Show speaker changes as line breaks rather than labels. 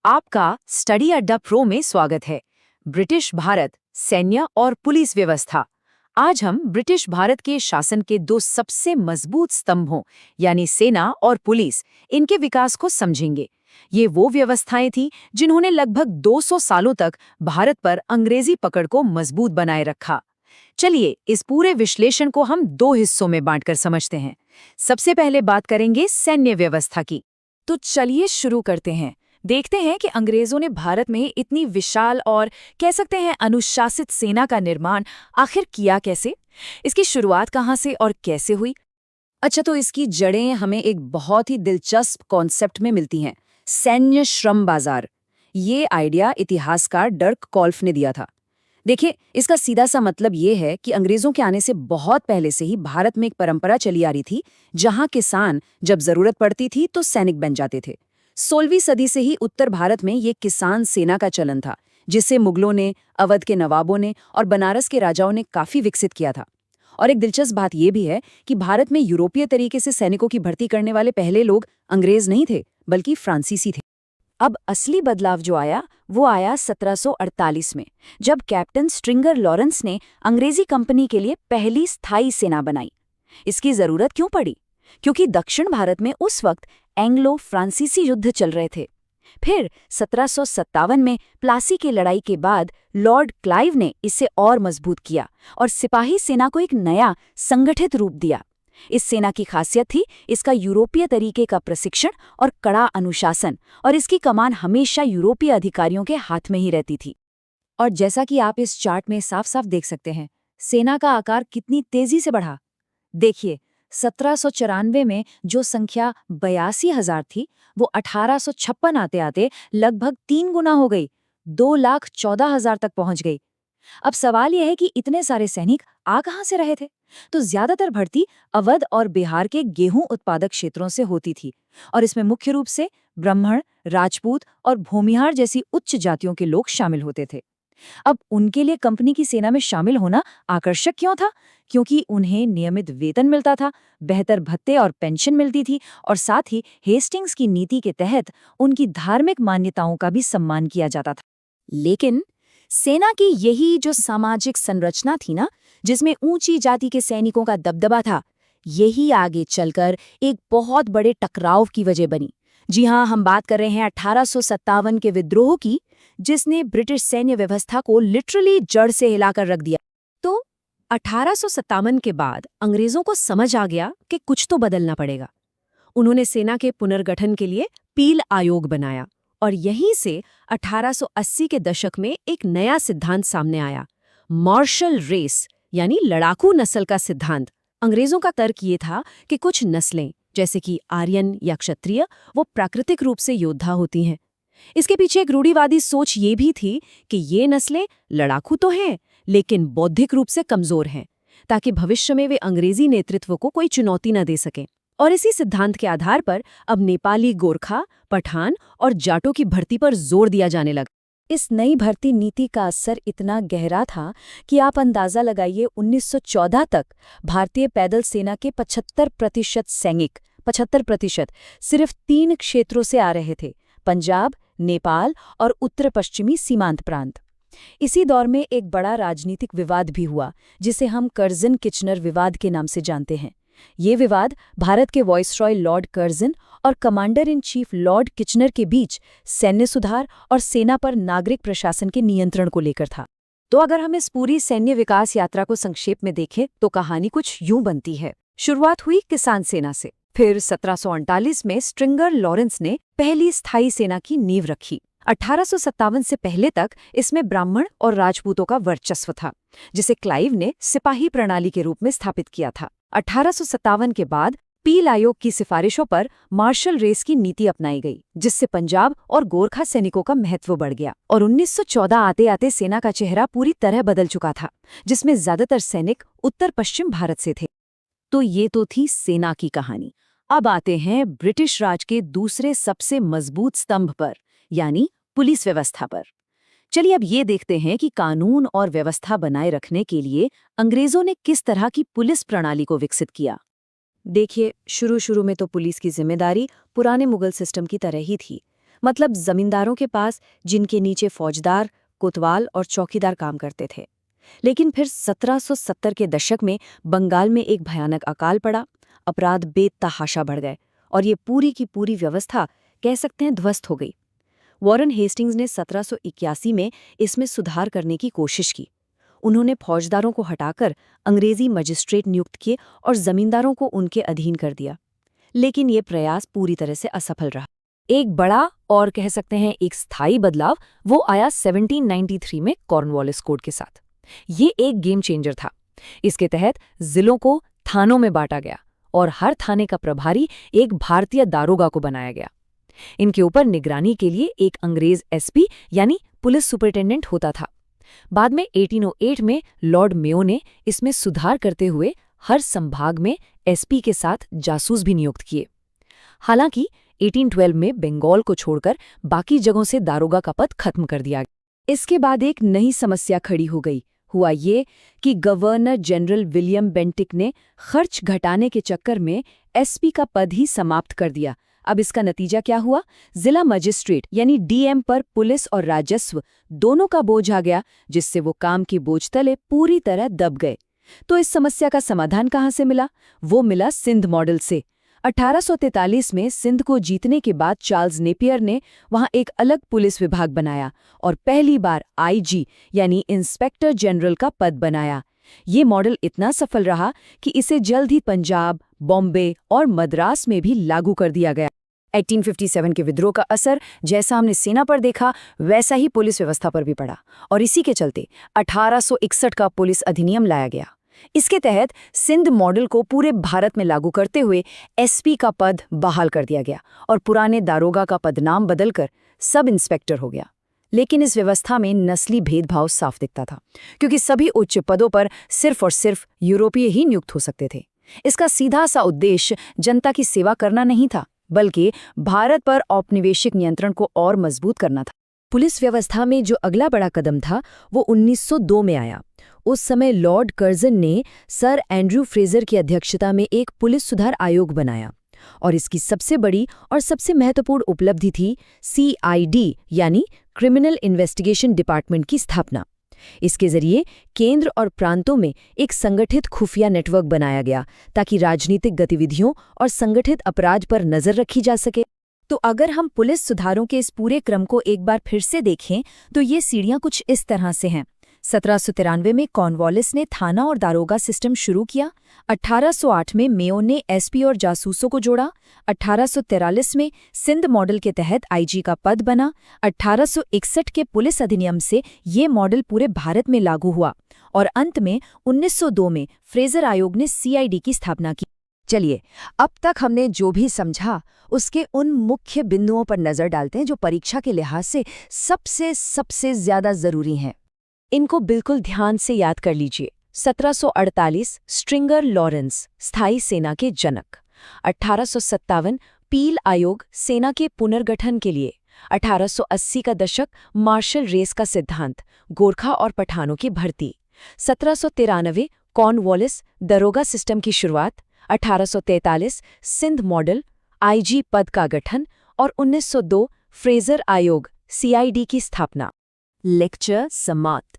आपका स्टडी अड्डा प्रो में स्वागत है। ब्रिटिश भारत, सैन्य और पुलिस व्यवस्था। आज हम ब्रिटिश भारत के शासन के दो सबसे मजबूत स्तंभों यानी सेना और पुलिस, इनके विकास को समझेंगे। ये वो व्यवस्थाएं थी जिन्होंने लगभग 200 सालों तक भारत पर अंग्रेजी पकड़ को मजबूत बनाए रखा। चलिए इस पूरे विश्लेषण को हम दो हिस्सों में बांटकर समझते हैं। सबसे पहले बात करेंगे सैन्य व्यवस्था की।
तो चलिए शुरू करते हैं। देखते हैं कि अंग्रेजों ने भारत में इतनी विशाल और कह सकते हैं अनुशासित सेना का निर्माण आखिर किया कैसे। इसकी शुरुआत कहाँ से और कैसे हुई।
अच्छा, तो इसकी जड़ें हमें एक बहुत ही दिलचस्प कॉन्सेप्ट में मिलती हैं, सैन्य श्रम बाजार। ये आइडिया इतिहासकार डर्क कॉल्फ ने दिया था। देखिए, इसका सीधा सा मतलब ये है कि अंग्रेजों के आने से बहुत पहले से ही भारत में एक परंपरा चली आ रही थी जहां किसान जब जरूरत पड़ती थी तो सैनिक बन जाते थे। 16वीं सदी से ही उत्तर भारत में ये किसान सेना का चलन था, जिसे मुगलों ने, अवध के नवाबों ने और बनारस के राजाओं ने काफी विकसित किया था। और एक दिलचस्प बात यह भी है कि भारत में यूरोपीय तरीके से सैनिकों की भर्ती करने वाले पहले लोग अंग्रेज नहीं थे, बल्कि फ्रांसीसी थे।
अब असली बदलाव जो आया वो आया 1748 में, जब कैप्टन स्ट्रिंगर लॉरेंस ने अंग्रेजी कंपनी के लिए पहली स्थायी सेना बनाई। इसकी जरूरत क्यों पड़ी? क्योंकि दक्षिण भारत में उस वक्त एंग्लो फ्रांसीसी युद्ध चल रहे थे। फिर 1757 में प्लासी की लड़ाई के बाद लॉर्ड क्लाइव ने इसे और मजबूत किया और सिपाही सेना को एक नया संगठित रूप दिया। इस सेना की खासियत थी इसका यूरोपीय तरीके का प्रशिक्षण और कड़ा अनुशासन, और इसकी कमान हमेशा यूरोपीय अधिकारियों के हाथ में ही रहती थी।
और जैसा कि आप इस चार्ट में साफ साफ देख सकते हैं, सेना का आकार कितनी तेजी से बढ़ा। देखिए, 1794 में जो संख्या 82,000 थी, वो 1856 आते आते लगभग 3 गुना हो गई, 2,14,000 तक पहुंच गई। अब सवाल यह है कि इतने सारे सैनिक आ कहां से रहे थे? तो ज्यादातर भर्ती अवध और बिहार के गेहूं उत्पादक क्षेत्रों से होती थी, और इसमें मुख्य रूप से ब्राह्मण, राजपूत और भूमिहार जैसी उच्च जातियों के लोग शामिल होते थे। अब उनके लिए कंपनी की सेना में शामिल होना आकर्षक क्यों था? क्योंकि उन्हें नियमित वेतन मिलता था, बेहतर भत्ते और पेंशन मिलती थी, और साथ ही हेस्टिंग्स की नीति के तहत उनकी धार्मिक मान्यताओं का भी सम्मान किया जाता था।
लेकिन सेना की यही जो सामाजिक संरचना थी ना, जिसमें ऊंची जाति के सैनिकों का दबदबा था, यही आगे चलकर एक बहुत बड़े टकराव की वजह बनी। जी हाँ, हम बात कर रहे हैं 1857 के विद्रोह की, जिसने ब्रिटिश सैन्य व्यवस्था को लिटरली जड़ से हिलाकर रख दिया। तो 1857 के बाद अंग्रेजों को समझ आ गया कि कुछ तो बदलना पड़ेगा। उन्होंने सेना के पुनर्गठन के लिए पील आयोग बनाया, और यहीं से 1880 के दशक में एक नया सिद्धांत सामने आया, मार्शल रेस यानी लड़ाकू नस्ल का सिद्धांत। अंग्रेजों का तर्क ये था कि कुछ नस्लें जैसे कि आर्यन या क्षत्रिय, वो प्राकृतिक रूप से योद्धा होती हैं। इसके पीछे एक रूढ़िवादी सोच ये भी थी कि ये नस्लें लड़ाकू तो हैं, लेकिन बौद्धिक रूप से कमजोर हैं, ताकि भविष्य में वे अंग्रेजी नेतृत्व को कोई चुनौती न दे सकें। और इसी सिद्धांत के आधार पर अब नेपाली गोरखा, पठान और जाटों की भर्ती पर जोर दिया जाने लगा। इस नई भर्ती नीति का असर इतना गहरा था कि आप अंदाजा लगाइए, 1914 तक भारतीय पैदल सेना के 75% सैनिक, 75% सिर्फ 3 क्षेत्रों से आ रहे थे: पंजाब, नेपाल और उत्तर पश्चिमी सीमांत प्रांत। इसी दौर में एक बड़ा राजनीतिक विवाद भी हुआ, जिसे हम कर्जन किचनर विवाद के नाम से जानते हैं। ये विवाद भारत के वाइसरॉय लॉर्ड कर्जन और commander in chief Lord Kitchener के बीच सैन्य सुधार और सेना पर नागरिक प्रशासन के नियंत्रण को लेकर था। तो अगर हम इस पूरी सैन्य विकास यात्रा को संक्षेप में देखें तो कहानी कुछ यूं बनती है। शुरुआत हुई किसान सेना से, फिर 1739 में स्ट्रिंगर लॉरेंस ने पहली स्थायी सेना की नींव रखी। 1857 से पहले तक इसमें ब्राह्मण और राजपूतों का वर्चस्व था, जिसे क्लाइव ने सिपाही प्रणाली के रूप में स्थापित किया था। 1857 के बाद पील आयोग की सिफारिशों पर मार्शल रेस की नीति अपनाई गई, जिससे पंजाब और गोरखा सैनिकों का महत्व बढ़ गया। और 1914 आते आते सेना का चेहरा पूरी तरह बदल चुका था, जिसमें ज्यादातर सैनिक उत्तर पश्चिम भारत से थे। तो ये तो थी सेना की कहानी। अब आते हैं ब्रिटिश राज के दूसरे सबसे मजबूत स्तंभ पर, यानी पुलिस व्यवस्था पर। चलिए अब ये देखते हैं कि कानून और व्यवस्था बनाए रखने के लिए अंग्रेजों ने किस तरह की पुलिस प्रणाली को विकसित किया। देखिए, शुरू में तो पुलिस की जिम्मेदारी पुराने मुगल सिस्टम की तरह ही थी। मतलब जमींदारों के पास जिनके नीचे फौजदार, कोतवाल और चौकीदार काम करते थे। लेकिन फिर 1770 के दशक में बंगाल में एक भयानक अकाल पड़ा, अपराध बेतहाशा बढ़ गए और ये पूरी की पूरी व्यवस्था कह सकते हैं ध्वस्त हो गई। वॉरेन हेस्टिंग्स ने 1781 में इसमें सुधार करने की कोशिश की। उन्होंने फौजदारों को हटाकर अंग्रेजी मजिस्ट्रेट नियुक्त किए और जमींदारों को उनके अधीन कर दिया। लेकिन ये प्रयास पूरी तरह से असफल रहा। एक बड़ा और कह सकते हैं एक स्थायी बदलाव वो आया 1793 में कॉर्नवालिस कोड के साथ। ये एक गेम चेंजर था। इसके तहत जिलों को थानों में बांटा गया और हर थाने का प्रभारी एक भारतीय दारोगा को बनाया गया। इनके ऊपर निगरानी के लिए एक अंग्रेज एसपी यानी पुलिस सुपरिटेंडेंट होता था। बाद में 1808 में लॉर्ड मेयो ने इसमें सुधार करते हुए हर संभाग में एसपी के साथ जासूस भी नियुक्त किए। हालांकि 1812 में बंगाल को छोड़कर बाकी जगहों से दारोगा का पद खत्म कर दिया गया। इसके बाद एक नई समस्या खड़ी हो गई। हुआ ये कि गवर्नर जनरल विलियम बेंटिक ने खर्च घटाने के चक्कर में एसपी का पद ही समाप्त कर दिया। अब इसका नतीजा क्या हुआ? जिला मजिस्ट्रेट यानी डीएम पर पुलिस और राजस्व दोनों का बोझ आ गया, जिससे वो काम के बोझ तले पूरी तरह दब गए। तो इस समस्या का समाधान कहाँ से मिला? वो मिला सिंध मॉडल से। 1843 में सिंध को जीतने के बाद चार्ल्स नेपियर ने वहां एक अलग पुलिस विभाग बनाया और पहली बार आईजी यानी इंस्पेक्टर जनरल का पद बनाया। ये मॉडल इतना सफल रहा कि इसे जल्द ही पंजाब, बॉम्बे और मद्रास में भी लागू कर दिया गया। 1857 के विद्रोह का असर जैसा हमने सेना पर देखा वैसा ही पुलिस व्यवस्था पर भी पड़ा और इसी के चलते 1861 का पुलिस अधिनियम लाया गया। इसके तहत सिंध मॉडल को पूरे भारत में लागू करते हुए एसपी का पद बहाल कर दिया गया और पुराने दारोगा का पदनाम बदलकर सब इंस्पेक्टर हो गया। लेकिन इस व्यवस्था में नस्ली भेदभाव साफ दिखता था, क्योंकि सभी उच्च पदों पर सिर्फ और सिर्फ यूरोपीय ही नियुक्त हो सकते थे। इसका सीधा सा उद्देश्य जनता की सेवा करना नहीं था, बल्कि भारत पर औपनिवेशिक नियंत्रण को और मजबूत करना था। पुलिस व्यवस्था में जो अगला बड़ा कदम था वो 1902 में आया। उस समय लॉर्ड कर्जन ने सर एंड्रयू फ्रेजर की अध्यक्षता में एक पुलिस सुधार आयोग बनाया और इसकी सबसे बड़ी और सबसे महत्वपूर्ण उपलब्धि थी सीआईडी यानी क्रिमिनल इन्वेस्टिगेशन डिपार्टमेंट की स्थापना। इसके जरिए केंद्र और प्रांतों में एक संगठित खुफिया नेटवर्क बनाया गया ताकि राजनीतिक गतिविधियों और संगठित अपराध पर नजर रखी जा सके। तो अगर हम पुलिस सुधारों के इस पूरे क्रम को एक बार फिर से देखें तो ये सीढ़ियां कुछ इस तरह से हैं। 1793 में कॉर्नवालिस ने थाना और दारोगा सिस्टम शुरू किया। 1808 में मेयो ने एसपी और जासूसों को जोड़ा। 1843 में सिंध मॉडल के तहत आईजी का पद बना। 1861 के पुलिस अधिनियम से ये मॉडल पूरे भारत में लागू हुआ और अंत में 1902 में फ्रेजर आयोग ने सीआईडी की स्थापना की। चलिए, अब तक हमने जो भी समझा उसके उन मुख्य बिंदुओं पर नजर डालते हैं जो परीक्षा के लिहाज से सबसे ज्यादा जरूरी हैं। इनको बिल्कुल ध्यान से याद कर लीजिए। 1748 स्ट्रिंगर लॉरेंस स्थायी सेना के जनक। 1857 पील आयोग सेना के पुनर्गठन के लिए। 1880 का दशक मार्शल रेस का सिद्धांत, गोरखा और पठानों की भर्ती। 1793 कॉर्नवालिस दरोगा सिस्टम की शुरुआत। 1843 सिंध मॉडल, आईजी पद का गठन और 1902 फ्रेजर आयोग सीआईडी की स्थापना। लेक्चर समाप्त।